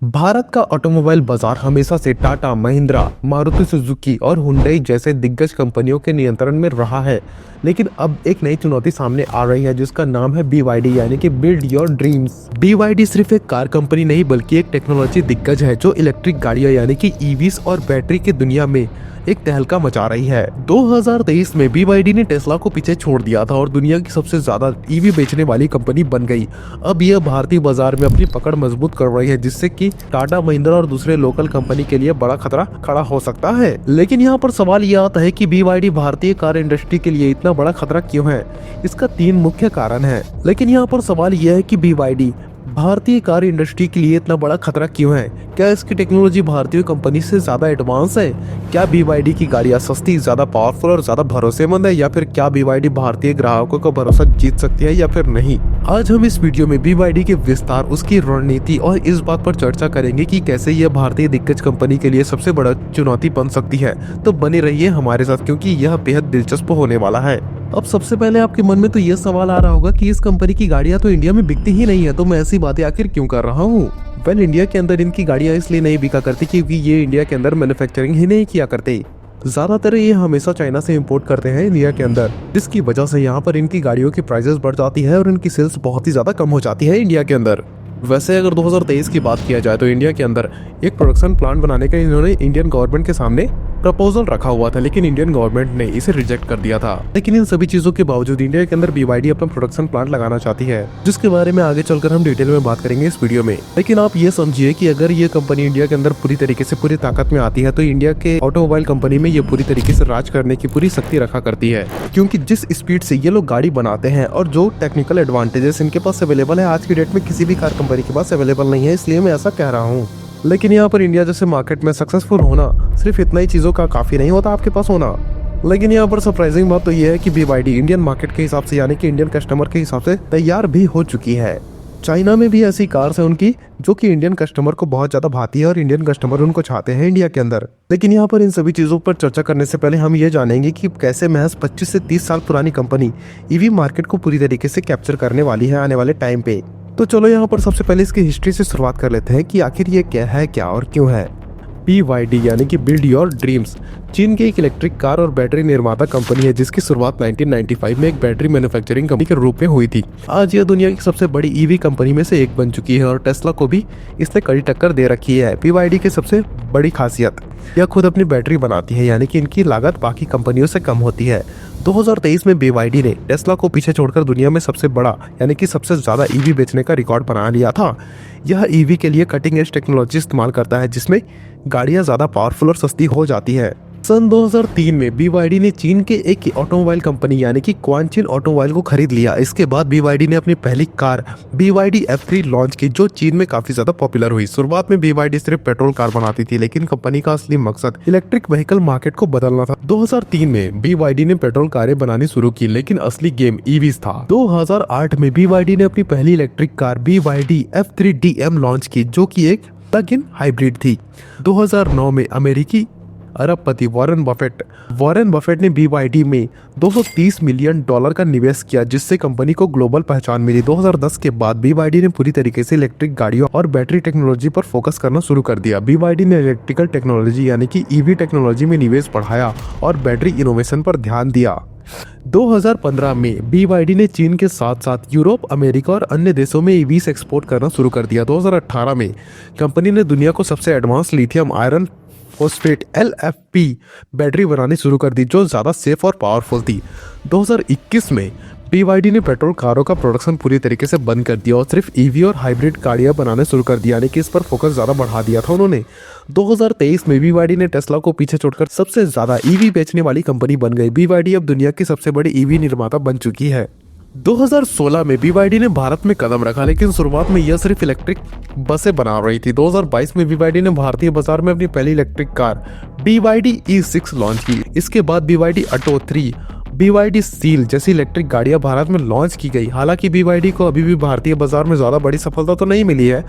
भारत का ऑटोमोबाइल बाजार हमेशा से टाटा, महिंद्रा, मारुति सुजुकी और हुंडई जैसे दिग्गज कंपनियों के नियंत्रण में रहा है। लेकिन अब एक नई चुनौती सामने आ रही है जिसका नाम है BYD यानी कि बिल्ड योर ड्रीम्स। BYD सिर्फ एक कार कंपनी नहीं बल्कि एक टेक्नोलॉजी दिग्गज है जो इलेक्ट्रिक गाड़ियां यानी कि EVs और बैटरी की दुनिया में एक तहलका मचा रही है। 2023 में BYD ने टेस्ला को पीछे छोड़ दिया था और दुनिया की सबसे ज्यादा EV बेचने वाली कंपनी बन गई। अब यह भारतीय बाजार में अपनी पकड़ मजबूत कर रही है जिससे कि टाटा, महिंद्रा और दूसरे लोकल कंपनी के लिए बड़ा खतरा खड़ा हो सकता है। लेकिन यहाँ पर सवाल यह आता है कि BYD भारतीय कार इंडस्ट्री के लिए इतना बड़ा खतरा क्यों है? इसका 3 मुख्य कारण है। लेकिन यहाँ पर सवाल यह है कि BYD भारतीय कार इंडस्ट्री के लिए इतना बड़ा खतरा क्यों है? क्या इसकी टेक्नोलॉजी भारतीय कंपनी से ज्यादा एडवांस है? क्या BYD की गाड़ियां सस्ती, ज्यादा पावरफुल और ज्यादा भरोसेमंद है, या फिर क्या BYD भारतीय ग्राहकों का भरोसा जीत सकती है या फिर नहीं? आज हम इस वीडियो में BYD के विस्तार, उसकी रणनीति और इस बात पर चर्चा करेंगे कि कैसे यह भारतीय दिग्गज कंपनी के लिए सबसे बड़ा चुनौती बन सकती है। तो बने रहिए हमारे साथ क्योंकि यह बेहद दिलचस्प होने वाला है। अब सबसे पहले आपके मन में तो यह सवाल आ रहा होगा कि इस कंपनी की गाड़ियां तो इंडिया में बिकती ही नहीं है, तो मैं ऐसी बातें आखिर क्यों कर रहा हूँ? वेल, इंडिया के अंदर इनकी गाड़ियां इसलिए नहीं बिका करती क्योंकि ये इंडिया के अंदर मैन्युफैक्चरिंग ही नहीं किया करते। ज्यादातर ये हमेशा चाइना से इंपोर्ट करते हैं इंडिया के अंदर, जिसकी वजह से यहाँ पर इनकी गाड़ियों की प्राइसेस बढ़ जाती है और इनकी सेल्स बहुत ही ज्यादा कम हो जाती है इंडिया के अंदर। वैसे अगर 2023 की बात किया जाए तो इंडिया के अंदर एक प्रोडक्शन प्लांट बनाने का इन्होंने इंडियन गवर्नमेंट के सामने प्रपोजल रखा हुआ था, लेकिन इंडियन गवर्नमेंट ने इसे रिजेक्ट कर दिया था। लेकिन इन सभी चीजों के बावजूद इंडिया के अंदर BYD अपना प्रोडक्शन प्लांट लगाना चाहती है, जिसके बारे में आगे चलकर हम डिटेल में बात करेंगे इस वीडियो में। लेकिन आप ये समझिए कि अगर ये कंपनी इंडिया के अंदर पूरी तरीके से पूरी ताकत में आती है तो इंडिया के ऑटोमोबाइल कंपनी में ये पूरी तरीके से राज करने की पूरी शक्ति रखा करती है, क्योंकि जिस स्पीड से ये लोग गाड़ी बनाते हैं और जो टेक्निकल एडवांटेजेस इनके पास अवेलेबल है आज की डेट में किसी भी कार कंपनी के पास अवेलेबल नहीं है, इसलिए मैं ऐसा कह रहा हूँ। लेकिन यहाँ पर इंडिया जैसे मार्केट में सक्सेसफुल होना सिर्फ इतना ही चीजों का काफी नहीं होता आपके पास होना। लेकिन यहाँ पर सरप्राइजिंग बात तो ये है कि BYD इंडियन मार्केट के हिसाब से यानी कि इंडियन कस्टमर के हिसाब से तैयार भी हो चुकी है। चाइना में भी ऐसी कार्स है उनकी जो कि इंडियन कस्टमर को बहुत ज्यादा भाती है और इंडियन कस्टमर उनको चाहते हैं इंडिया के अंदर। लेकिन यहाँ पर इन सभी चीजों पर चर्चा करने से पहले हम ये जानेंगे कि कैसे महज 25 से 30 साल पुरानी कंपनी EV मार्केट को पूरी तरीके से कैप्चर करने वाली है आने वाले टाइम पे। तो चलो यहाँ पर सबसे पहले इसकी हिस्ट्री से शुरुआत कर लेते हैं कि आखिर ये क्या है, क्या और क्यों है। BYD यानी कि बिल्ड योर ड्रीम्स चीन की एक इलेक्ट्रिक कार और बैटरी निर्माता कंपनी है जिसकी शुरुआत 1995 में एक बैटरी मैन्युफैक्चरिंग कंपनी के रूप में हुई थी। आज यह दुनिया की सबसे बड़ी EV कंपनी में से एक बन चुकी है और टेस्ला को भी इसने कड़ी टक्कर दे रखी है। BYD की सबसे बड़ी खासियत यह खुद अपनी बैटरी बनाती है यानी कि इनकी लागत बाकी कंपनियों से कम होती है। 2023 में BYD ने टेस्ला को पीछे छोड़कर दुनिया में सबसे बड़ा यानी कि सबसे ज्यादा EV बेचने का रिकॉर्ड बना लिया था। यह EV के लिए कटिंग एज टेक्नोलॉजी इस्तेमाल करता है जिसमें गाड़ियां ज्यादा पावरफुल और सस्ती हो जाती है। सन 2003 में BYD ने चीन के एक ऑटोमोबाइल कंपनी यानी कि क्वानचिन ऑटोमोबाइल को खरीद लिया। इसके बाद BYD ने अपनी पहली कार BYD F3 लॉन्च की जो चीन में काफी ज्यादा पॉपुलर हुई। शुरुआत में BYD सिर्फ पेट्रोल कार बनाती थी लेकिन कंपनी का असली मकसद इलेक्ट्रिक व्हीकल मार्केट को बदलना था। 2003 में BYD ने पेट्रोल कारें बनानी शुरू की लेकिन असली गेम EVs था। 2008 में BYD ने अपनी पहली electric car BYD F3 DM launch की जो कि एक प्लग इन हाइब्रिड थी। 2009 में अमेरिकी अरबपति वॉरेन बफेट ने BYD में $230 मिलियन का निवेश किया जिससे कंपनी को ग्लोबल पहचान मिली। 2010 के बाद BYD ने पूरी तरीके से इलेक्ट्रिक गाड़ियों और बैटरी टेक्नोलॉजी पर फोकस करना शुरू कर दिया। BYD ने इलेक्ट्रिकल टेक्नोलॉजी यानी कि EV टेक्नोलॉजी में निवेश बढ़ाया और बैटरी इनोवेशन पर ध्यान दिया। 2015 में BYD ने चीन के साथ साथ यूरोप, अमेरिका और अन्य देशों में EVs एक्सपोर्ट करना शुरू कर दिया। 2018 में कंपनी ने दुनिया को सबसे advance lithium iron phosphate LFP battery बनानी शुरू कर दी जो ज्यादा सेफ और पावरफुल थी। 2021 में BYD ने पेट्रोल कारों का प्रोडक्शन पूरी तरीके से बंद कर दिया और सिर्फ EV और हाइब्रिड गाड़ियां बनाने शुरू कर दिया यानी कि इस पर फोकस ज्यादा बढ़ा दिया था उन्होंने। 2023 में BYD ने टेस्ला को पीछे छोड़कर सबसे ज्यादा EV बेचने वाली कंपनी बन गई। BYD अब दुनिया की सबसे बड़ी EV निर्माता बन चुकी है। 2016 में BYD ने भारत में कदम रखा लेकिन शुरुआत में यह सिर्फ इलेक्ट्रिक बसें बना रही थी। 2022 में BYD ने भारतीय बाजार में अपनी पहली electric car BYD E6 launch की। इसके बाद BYD Atto 3, BYD Seal जैसी इलेक्ट्रिक गाड़ियां भारत में लॉन्च की गई। हालांकि BYD को अभी भी भारतीय बाजार में ज्यादा बड़ी सफलता तो नहीं मिली है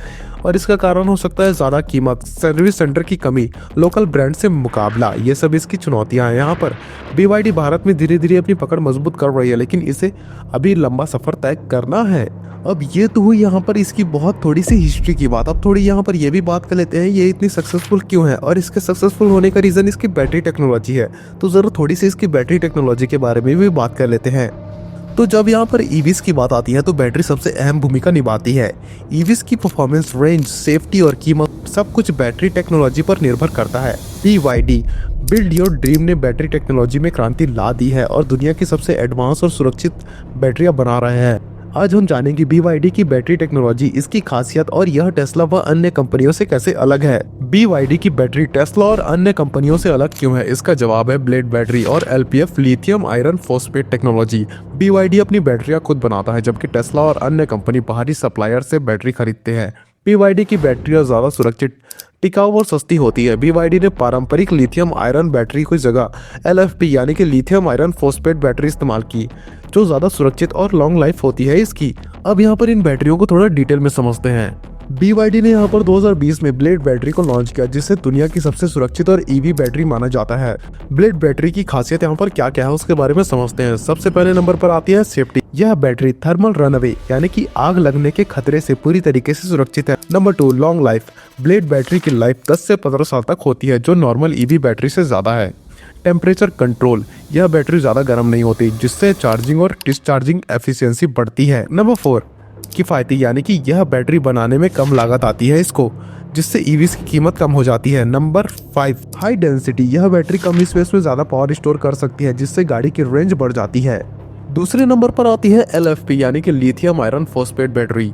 और इसका कारण हो सकता है ज्यादा कीमत, सर्विस सेंटर की कमी, लोकल ब्रांड से मुकाबला, ये सब इसकी चुनौतियां हैं। यहाँ पर BYD भारत में धीरे धीरे अपनी पकड़ मजबूत कर रही है लेकिन इसे अभी लंबा सफर तय करना है। अब ये तो हुई यहाँ पर इसकी बहुत थोड़ी सी हिस्ट्री की बात। अब थोड़ी यहाँ पर ये भी बात कर लेते हैं ये इतनी सक्सेसफुल क्यों है, और इसके सक्सेसफुल होने का रीज़न इसकी बैटरी टेक्नोलॉजी है। तो ज़रूर थोड़ी सी इसकी बैटरी टेक्नोलॉजी के बारे में भी बात कर लेते हैं। तो जब यहाँ पर ईवीज की बात आती है तो बैटरी सबसे अहम भूमिका निभाती है। ईवीज की परफॉर्मेंस, रेंज, सेफ्टी और कीमत सब कुछ बैटरी टेक्नोलॉजी पर निर्भर करता है। BYD बिल्ड योर ड्रीम ने बैटरी टेक्नोलॉजी में क्रांति ला दी है और दुनिया की सबसे एडवांस और सुरक्षित बैटरियां बना रहे हैं। आज हम जानेंगे BYD की बैटरी टेक्नोलॉजी, इसकी खासियत और यह टेस्ला व अन्य कंपनियों से कैसे अलग है। BYD की बैटरी टेस्ला और अन्य कंपनियों से अलग क्यों है? इसका जवाब है ब्लेड बैटरी और LPF lithium iron phosphate technology. BYD अपनी बैटरियां खुद बनाता है जबकि टेस्ला और अन्य कंपनी बाहरी सप्लायर से बैटरी खरीदते हैं। BYD की बैटरियां ज्यादा सुरक्षित, टिकाऊ और सस्ती होती है। BYD ने पारंपरिक लिथियम आयरन बैटरी की जगह LFP यानी कि लिथियम आयरन फॉस्फेट बैटरी इस्तेमाल की, जो ज़्यादा सुरक्षित और लॉन्ग लाइफ होती है इसकी। अब यहाँ पर इन बैटरियों को थोड़ा डिटेल में समझते हैं। BYD ने यहाँ पर 2020 में ब्लेड बैटरी को लॉन्च किया, जिसे दुनिया की सबसे सुरक्षित और EV बैटरी माना जाता है। ब्लेड बैटरी की खासियत यहाँ पर क्या क्या है उसके बारे में समझते हैं। सबसे पहले नंबर पर आती है सेफ्टी। यह बैटरी थर्मल रनअवे यानी कि आग लगने के खतरे से पूरी तरीके से सुरक्षित है। Number 2 long life. Blade battery की लाइफ 10 से 15 साल तक होती है, जो नॉर्मल EV बैटरी से ज्यादा है। Temperature control. यह बैटरी ज्यादा गर्म नहीं होती, जिससे चार्जिंग और डिस्चार्जिंग एफिशिएंसी बढ़ती है। नंबर 4 किफ़ायती, यानी कि यह बैटरी बनाने में कम लागत आती है इसको, जिससे ईवीज की कीमत कम हो जाती है। Number 5 high density. यह बैटरी कम स्पेस में ज़्यादा पावर स्टोर कर सकती है, जिससे गाड़ी की रेंज बढ़ जाती है। दूसरे नंबर पर आती है LFP यानी कि lithium iron phosphate battery.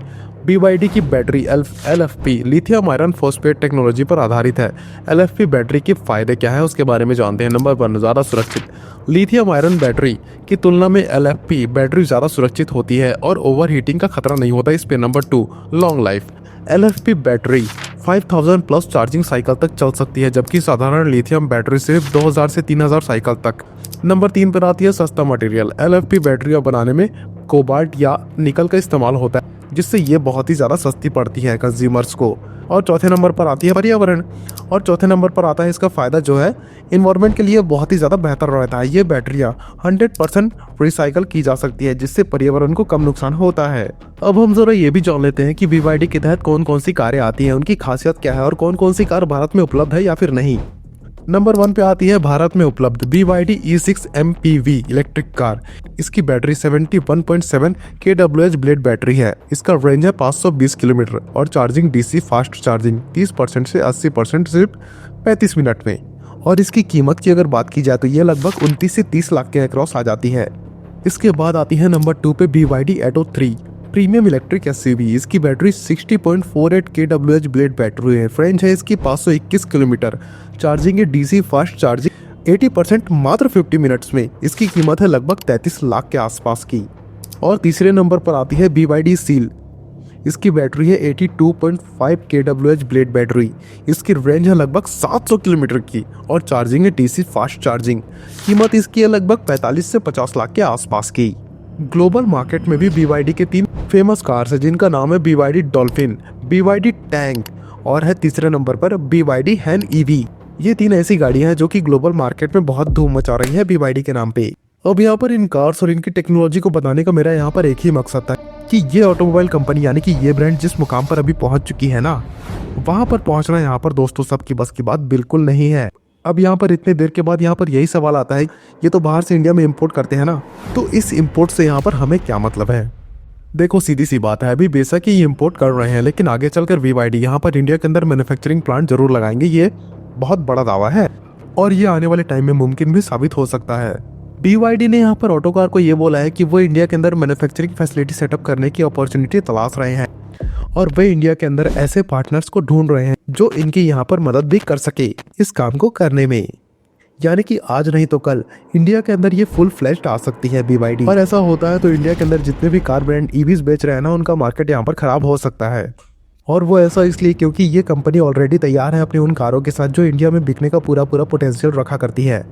BYD की battery LFP lithium iron phosphate technology पर आधारित है। LFP बैटरी के फायदे क्या है उसके बारे में जानते हैं। नंबर 1 ज़्यादा सुरक्षित। लिथियम आयरन बैटरी की तुलना में LFP बैटरी ज़्यादा सुरक्षित होती है और ओवर हीटिंग का खतरा नहीं होता इस पे। Number 2 long life. LFP battery 5000 plus charging cycle तक चल सकती है, जबकि साधारण लिथियम बैटरी सिर्फ 2000 से 3000 साइकिल तक। नंबर 3 पर आती है सस्ता मटेरियल। LFP बैटरियां बनाने में कोबाल्ट या निकल का इस्तेमाल होता है, जिससे ये बहुत ही ज़्यादा सस्ती पड़ती है कंज्यूमर्स को। और चौथे नंबर पर आती है पर्यावरण। और चौथे नंबर पर आता है इसका फ़ायदा जो है इन्वायरमेंट के लिए बहुत ही ज़्यादा बेहतर रहता है। ये बैटरियाँ 100% रिसाइकल की जा सकती है, जिससे पर्यावरण को कम नुकसान होता है। अब हम ज़रा ये भी जान लेते हैं कि BYD के तहत कौन कौन सी कारें आती हैं, उनकी खासियत क्या है और कौन कौन सी कार भारत में उपलब्ध है या फिर नहीं। नंबर 1 पे आती है भारत में उपलब्ध BYD E6 MPV electric car. इसकी बैटरी 71.7 kWh ब्लेड बैटरी है। इसका रेंज है 520 किलोमीटर और चार्जिंग DC फास्ट चार्जिंग 30% से 80% सिर्फ 35 मिनट में। और इसकी कीमत की अगर बात की जाए तो ये लगभग 29 से 30 लाख के अक्रॉस आ जाती है। इसके बाद आती है नंबर 2 पे BYD Atto 3 premium electric SUV। इसकी बैटरी 60.48 kWh ब्लेड बैटरी है। रेंज है इसकी 521 किलोमीटर। चार्जिंग है DC फास्ट चार्जिंग 80% मात्र 50 मिनट्स में। इसकी कीमत है लगभग 33 लाख के आसपास की। और तीसरे नंबर पर आती है BYD Seal। इसकी बैटरी है 82.5 kWh ब्लेड बैटरी। इसकी रेंज है लगभग 700 किलोमीटर की और चार्जिंग है DC फास्ट चार्जिंग। कीमत इसकी है लगभग 45 से 50 लाख के आसपास की। ग्लोबल मार्केट में भी BYD के 3 फेमस कार्स है, जिनका नाम है BYD डॉल्फिन, BYD टैंक और है तीसरे नंबर पर BYD हैन EV। ये 3 ऐसी गाड़ियां हैं जो कि ग्लोबल मार्केट में बहुत धूम मचा रही है BYD के नाम पे। अब यहाँ पर इन कार्स और इनकी टेक्नोलॉजी को बताने का मेरा यहाँ पर एक ही मकसद था कि ये ऑटोमोबाइल कंपनी यानी कि ये ब्रांड जिस मुकाम पर अभी पहुंच चुकी है ना, वहां पर पहुंचना यहाँ पर दोस्तों सबकी बस की बात बिल्कुल नहीं है। अब यहाँ पर इतने देर के बाद यहाँ पर यही सवाल आता है, ये तो बाहर से इंडिया में इंपोर्ट करते हैं ना, तो इस इंपोर्ट से यहाँ पर हमें क्या मतलब है। देखो सीधी सी बात है, अभी बेशक ये इंपोर्ट कर रहे हैं, लेकिन आगे चलकर BYD यहाँ पर इंडिया के अंदर मैन्युफैक्चरिंग प्लांट जरूर लगाएंगे। ये बहुत बड़ा दावा है और ये आने वाले टाइम में मुमकिन भी साबित हो सकता है। BYD ने यहाँ पर ऑटो कार को ये बोला है कि वो इंडिया के अंदर मैन्युफैक्चरिंग फैसिलिटी सेटअप करने की अपॉर्चुनिटी तलाश रहे हैं और वे इंडिया के अंदर ऐसे पार्टनर्स को ढूंढ रहे हैं जो इनकी यहाँ पर मदद भी कर सके इस काम को करने में। यानी कि आज नहीं तो कल इंडिया के अंदर ये फुल फ्लैश्ड आ सकती है BYD। और ऐसा होता है तो इंडिया के अंदर जितने भी कार ब्रांड EVs बेच रहे हैं ना, उनका मार्केट यहाँ पर खराब हो सकता है। और वो ऐसा इसलिए क्योंकि ये कंपनी ऑलरेडी तैयार है अपनी उन कारों के साथ जो इंडिया में बिकने का पूरा पोटेंशियल रखा करती है।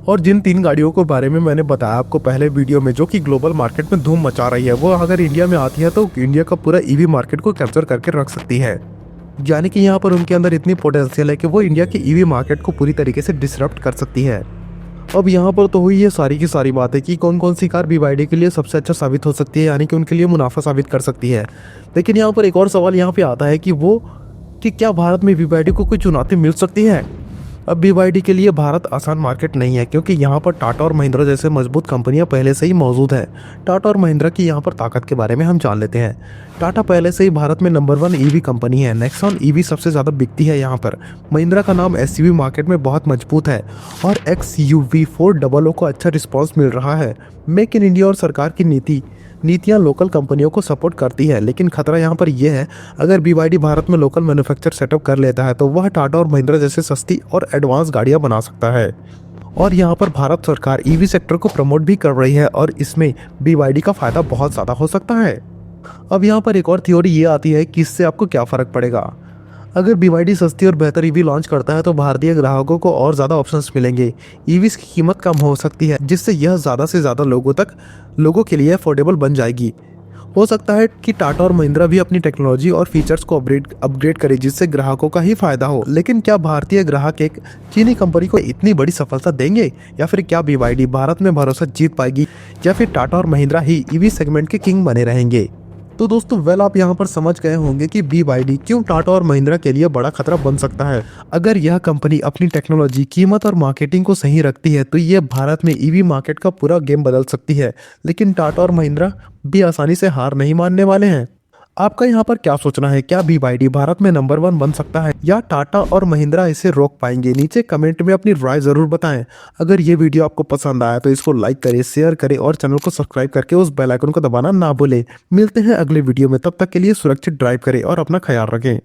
और जिन 3 गाड़ियों के बारे में मैंने बताया आपको पहले वीडियो में, जो कि ग्लोबल मार्केट में धूम मचा रही है, वो अगर इंडिया में आती है तो इंडिया का पूरा EV मार्केट को कैप्चर करके रख सकती है। यानी कि यहाँ पर उनके अंदर इतनी पोटेंशियल है कि वो इंडिया के EV मार्केट को पूरी तरीके से डिसरप्ट कर सकती है। अब यहाँ पर तो हुई ये सारी की सारी बातें कि कौन कौन सी कार BYD के लिए सबसे अच्छा साबित हो सकती है, यानी कि उनके लिए मुनाफा साबित कर सकती है। लेकिन यहाँ पर एक और सवाल यहाँ पे आता है कि क्या भारत में BYD को कोई चुनौती मिल सकती है। अब BYD के लिए भारत आसान मार्केट नहीं है, क्योंकि यहाँ पर टाटा और महिंद्रा जैसे मजबूत कंपनियां पहले से ही मौजूद है। टाटा और महिंद्रा की यहाँ पर ताकत के बारे में हम जान लेते हैं। टाटा पहले से ही भारत में नंबर 1 EV कंपनी है। नेक्सॉन EV सबसे ज़्यादा बिकती है यहाँ पर। महिंद्रा का नाम SUV मार्केट में बहुत मजबूत है और XUV 400 को अच्छा रिस्पॉन्स मिल रहा है। मेक इन इंडिया और सरकार की नीतियां लोकल कंपनियों को सपोर्ट करती है, लेकिन खतरा यहाँ पर यह है, अगर BYD भारत में लोकल मैन्युफैक्चर सेटअप कर लेता है तो वह टाटा और महिंद्रा जैसे सस्ती और एडवांस गाड़ियां बना सकता है। और यहाँ पर भारत सरकार EV सेक्टर को प्रमोट भी कर रही है और इसमें BYD का फायदा बहुत ज़्यादा हो सकता है। अब यहाँ पर एक और थ्योरी ये आती है कि इससे आपको क्या फ़र्क पड़ेगा। अगर BYD सस्ती और बेहतर EV लॉन्च करता है तो भारतीय ग्राहकों को और ज़्यादा ऑप्शंस मिलेंगे। EVs की कीमत कम हो सकती है, जिससे यह ज़्यादा से ज़्यादा लोगों के लिए अफोर्डेबल बन जाएगी। हो सकता है कि टाटा और महिंद्रा भी अपनी टेक्नोलॉजी और फीचर्स को अपग्रेड करे, जिससे ग्राहकों का ही फायदा हो। लेकिन क्या भारतीय ग्राहक एक चीनी कंपनी को इतनी बड़ी सफलता देंगे, या फिर क्या BYD भारत में भरोसा जीत पाएगी, या फिर टाटा और महिंद्रा ही EV सेगमेंट के किंग बने रहेंगे। तो दोस्तों आप यहाँ पर समझ गए होंगे कि BYD क्यों टाटा और महिंद्रा के लिए बड़ा खतरा बन सकता है। अगर यह कंपनी अपनी टेक्नोलॉजी, कीमत और मार्केटिंग को सही रखती है तो ये भारत में EV मार्केट का पूरा गेम बदल सकती है। लेकिन टाटा और महिंद्रा भी आसानी से हार नहीं मानने वाले हैं। आपका यहाँ पर क्या सोचना है, क्या BYD भारत में नंबर 1 बन सकता है, या टाटा और महिंद्रा इसे रोक पाएंगे? नीचे कमेंट में अपनी राय जरूर बताएं। अगर ये वीडियो आपको पसंद आया तो इसको लाइक करें, शेयर करें और चैनल को सब्सक्राइब करके उस बेल आइकन को दबाना ना भूलें। मिलते हैं अगले वीडियो में, तब तक के लिए सुरक्षित ड्राइव करें और अपना ख्याल रखें।